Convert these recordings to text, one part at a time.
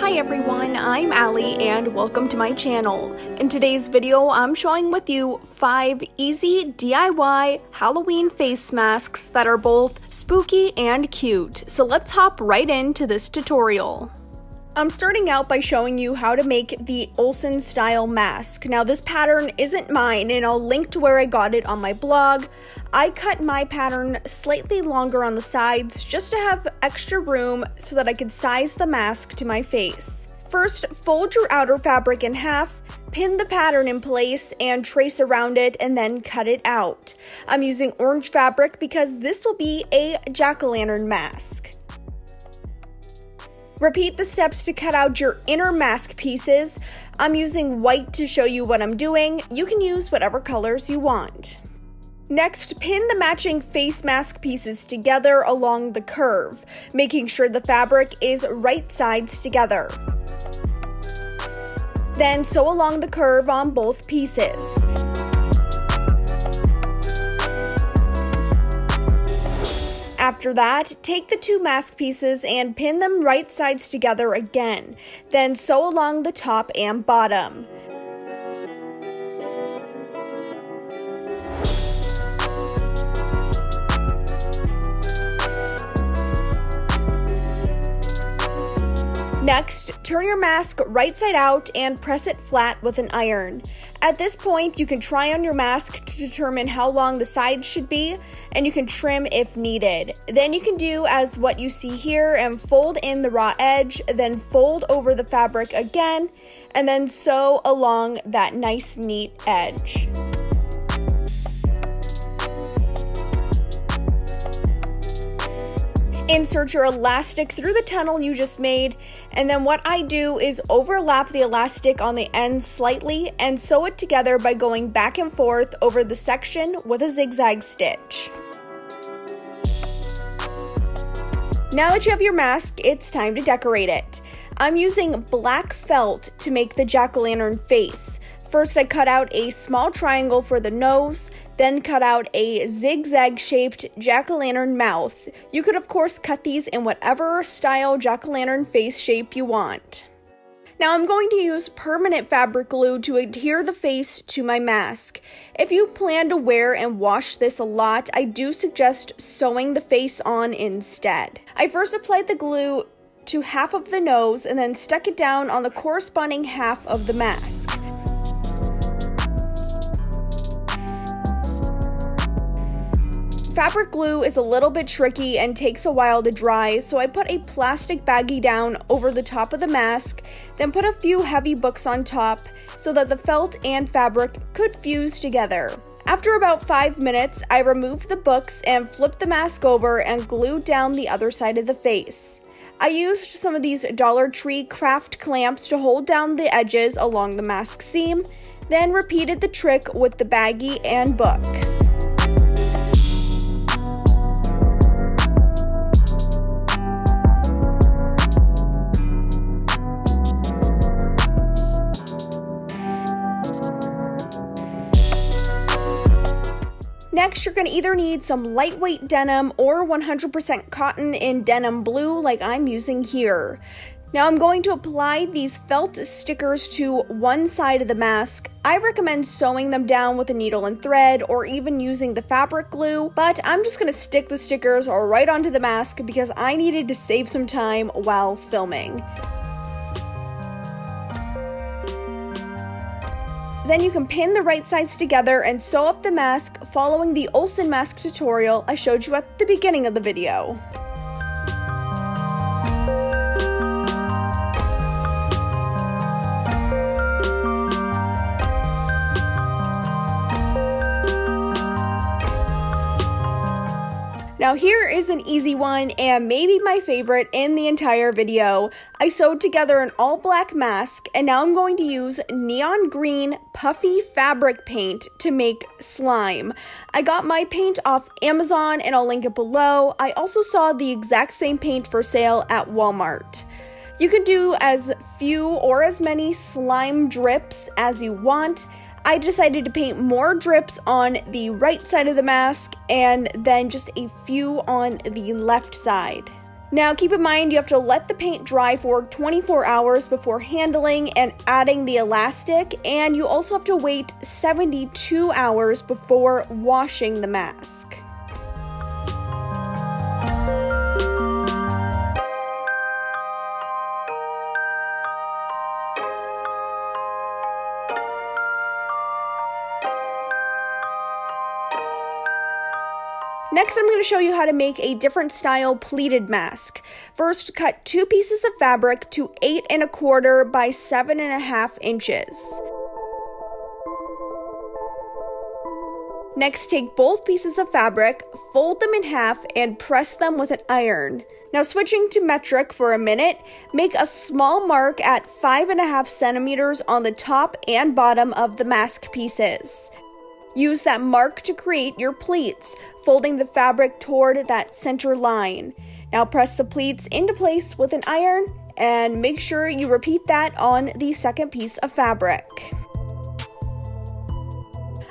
Hi everyone, I'm Alli and welcome to my channel. In today's video, I'm showing with you 5 easy DIY Halloween face masks that are both spooky and cute. So let's hop right into this tutorial. I'm starting out by showing you how to make the Olson style mask. Now this pattern isn't mine and I'll link to where I got it on my blog. I cut my pattern slightly longer on the sides just to have extra room so that I could size the mask to my face. First, fold your outer fabric in half, pin the pattern in place and trace around it and then cut it out. I'm using orange fabric because this will be a jack-o'-lantern mask. Repeat the steps to cut out your inner mask pieces. I'm using white to show you what I'm doing. You can use whatever colors you want. Next, pin the matching face mask pieces together along the curve, making sure the fabric is right sides together. Then sew along the curve on both pieces. After that, take the 2 mask pieces and pin them right sides together again. Then sew along the top and bottom. Next, turn your mask right side out and press it flat with an iron. At this point, you can try on your mask to determine how long the sides should be, and you can trim if needed. Then you can do as what you see here and fold in the raw edge, then fold over the fabric again, and then sew along that nice neat edge. Insert your elastic through the tunnel you just made, and then what I do is overlap the elastic on the end slightly and sew it together by going back and forth over the section with a zigzag stitch. Now that you have your mask, it's time to decorate it. I'm using black felt to make the jack-o'-lantern face. First, I cut out a small triangle for the nose, then cut out a zigzag-shaped jack-o'-lantern mouth. You could of course cut these in whatever style jack-o'-lantern face shape you want. Now I'm going to use permanent fabric glue to adhere the face to my mask. If you plan to wear and wash this a lot, I do suggest sewing the face on instead. I first applied the glue to half of the nose and then stuck it down on the corresponding half of the mask. Fabric glue is a little bit tricky and takes a while to dry, so I put a plastic baggie down over the top of the mask, then put a few heavy books on top so that the felt and fabric could fuse together. After about 5 minutes, I removed the books and flipped the mask over and glued down the other side of the face. I used some of these Dollar Tree craft clamps to hold down the edges along the mask seam, then repeated the trick with the baggie and books. Next, you're going to either need some lightweight denim or 100% cotton in denim blue like I'm using here. Now I'm going to apply these felt stickers to one side of the mask. I recommend sewing them down with a needle and thread or even using the fabric glue, but I'm just going to stick the stickers right onto the mask because I needed to save some time while filming. Then you can pin the right sides together and sew up the mask following the Olson mask tutorial I showed you at the beginning of the video. Now here is an easy one and maybe my favorite in the entire video. I sewed together an all black mask and now I'm going to use neon green puffy fabric paint to make slime. I got my paint off Amazon and I'll link it below. I also saw the exact same paint for sale at Walmart. You can do as few or as many slime drips as you want. I decided to paint more drips on the right side of the mask and then just a few on the left side. Now keep in mind you have to let the paint dry for 24 hours before handling and adding the elastic, and you also have to wait 72 hours before washing the mask. Next, I'm going to show you how to make a different style pleated mask. First, cut 2 pieces of fabric to 8 1/4 by 7 1/2 inches. Next, take both pieces of fabric, fold them in half, and press them with an iron. Now, switching to metric for a minute, make a small mark at 5 1/2 centimeters on the top and bottom of the mask pieces. Use that mark to create your pleats, folding the fabric toward that center line. Now press the pleats into place with an iron and make sure you repeat that on the second piece of fabric.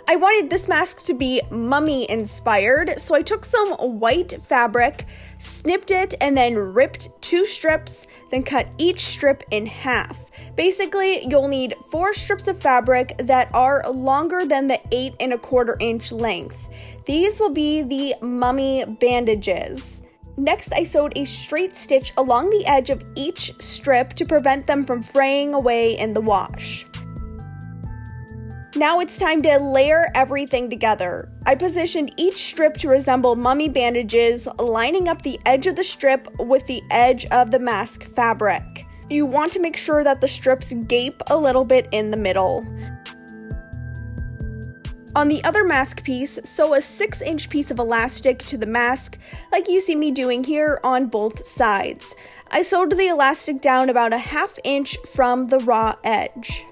I wanted this mask to be mummy inspired, so I took some white fabric, snipped it, and then ripped 2 strips, then cut each strip in half. Basically, you'll need 4 strips of fabric that are longer than the 8 1/4 inch length. These will be the mummy bandages. Next, I sewed a straight stitch along the edge of each strip to prevent them from fraying away in the wash. Now it's time to layer everything together. I positioned each strip to resemble mummy bandages, lining up the edge of the strip with the edge of the mask fabric. You want to make sure that the strips gape a little bit in the middle. On the other mask piece, sew a 6-inch piece of elastic to the mask, like you see me doing here on both sides. I sewed the elastic down about a 1/2 inch from the raw edge.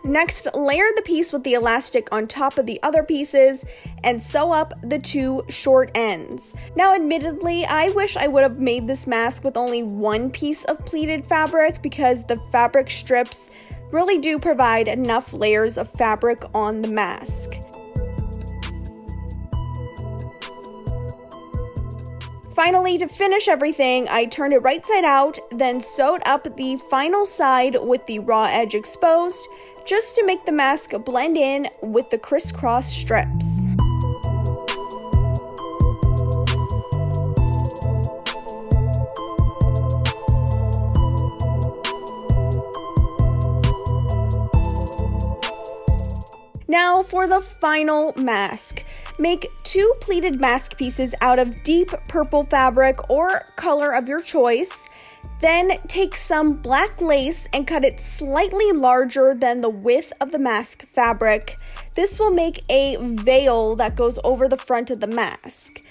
Next, layer the piece with the elastic on top of the other pieces and sew up the 2 short ends. Now, admittedly, I wish I would have made this mask with only 1 piece of pleated fabric because the fabric strips really do provide enough layers of fabric on the mask. Finally, to finish everything, I turned it right side out, then sewed up the final side with the raw edge exposed, just to make the mask blend in with the crisscross strips. Now for the final mask. Make 2 pleated mask pieces out of deep purple fabric or color of your choice. Then take some black lace and cut it slightly larger than the width of the mask fabric. This will make a veil that goes over the front of the mask.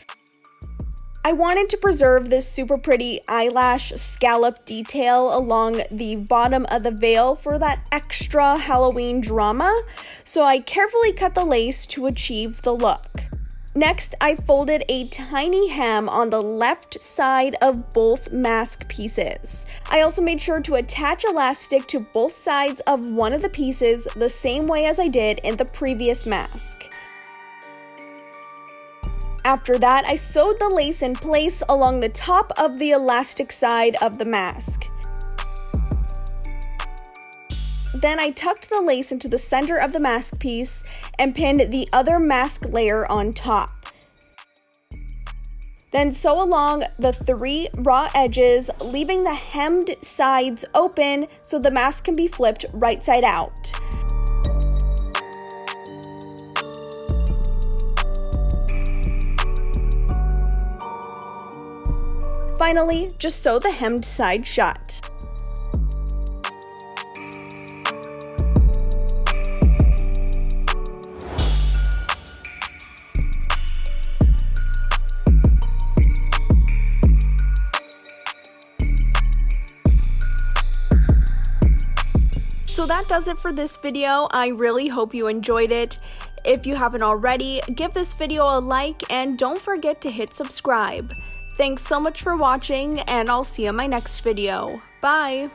I wanted to preserve this super pretty eyelash scallop detail along the bottom of the veil for that extra Halloween drama, so I carefully cut the lace to achieve the look. Next, I folded a tiny hem on the left side of both mask pieces. I also made sure to attach elastic to both sides of one of the pieces the same way as I did in the previous mask. After that, I sewed the lace in place along the top of the elastic side of the mask. Then I tucked the lace into the center of the mask piece and pinned the other mask layer on top. Then sew along the 3 raw edges, leaving the hemmed sides open so the mask can be flipped right side out. Finally, just sew the hemmed side shut. So that does it for this video. I really hope you enjoyed it. If you haven't already, give this video a like and don't forget to hit subscribe. Thanks so much for watching, and I'll see you in my next video. Bye!